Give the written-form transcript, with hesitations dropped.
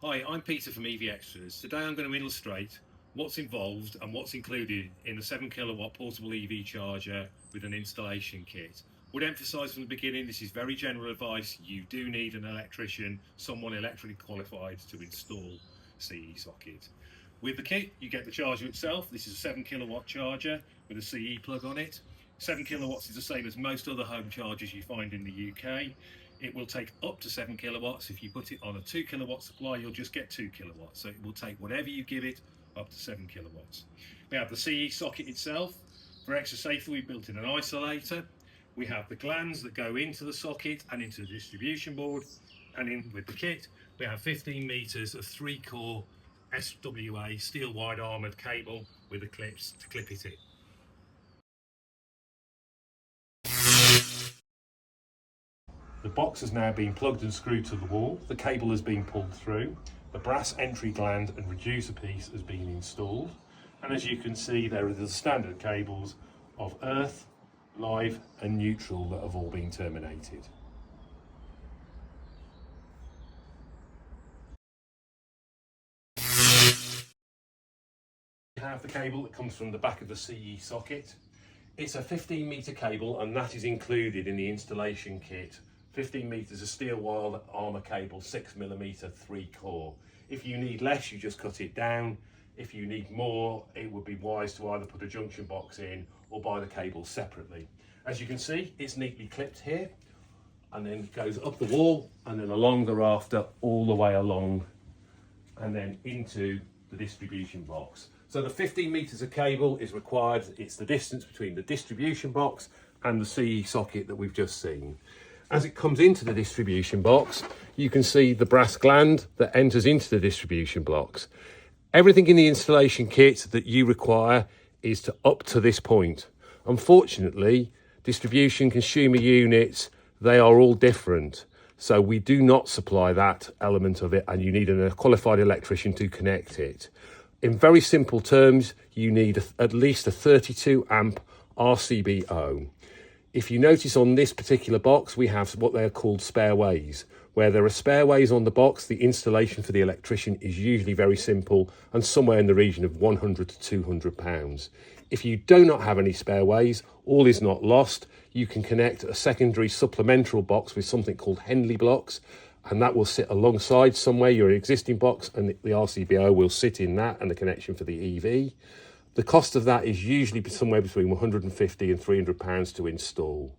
Hi, I'm Peter from EV Extras. Today I'm going to illustrate what's involved and what's included in a 7 kilowatt portable EV charger with an installation kit. Would emphasise from the beginning, this is very general advice. You do need an electrician, someone electrically qualified to install CE Socket. With the kit, you get the charger itself. This is a 7 kilowatt charger with a CE plug on it. 7 kilowatts is the same as most other home chargers you find in the UK. It will take up to 7 kilowatts. If you put it on a 2 kilowatt supply, you'll just get 2 kilowatts. So it will take whatever you give it up to 7 kilowatts. We have the CE socket itself. For extra safety, we built in an isolator. We have the glands that go into the socket and into the distribution board. And in with the kit, we have 15 meters of 3-core SWA steel wide armored cable with the clips to clip it in. The box has now been plugged and screwed to the wall. The cable has been pulled through. The brass entry gland and reducer piece has been installed. And as you can see, there are the standard cables of earth, live and neutral that have all been terminated. We have the cable that comes from the back of the CE socket. It's a 15 metre cable and that is included in the installation kit. 15 metres of steel wire armour cable, 6mm 3-core. If you need less, you just cut it down. If you need more, it would be wise to either put a junction box in or buy the cable separately. As you can see, it's neatly clipped here and then it goes up the wall and then along the rafter all the way along and then into the distribution box. So the 15 metres of cable is required. It's the distance between the distribution box and the CE socket that we've just seen. As it comes into the distribution box, you can see the brass gland that enters into the distribution box. Everything in the installation kit that you require is to up to this point. Unfortunately, distribution consumer units, they are all different. So we do not supply that element of it and you need a qualified electrician to connect it. In very simple terms, you need at least a 32 amp RCBO. If you notice on this particular box, we have what they are called spare ways. Where there are spare ways on the box, the installation for the electrician is usually very simple and somewhere in the region of £100 to £200. If you do not have any spare ways, all is not lost. You can connect a secondary supplemental box with something called Henley blocks, and that will sit alongside somewhere your existing box, and the RCBO will sit in that and the connection for the EV. The cost of that is usually somewhere between £150 and £300 to install.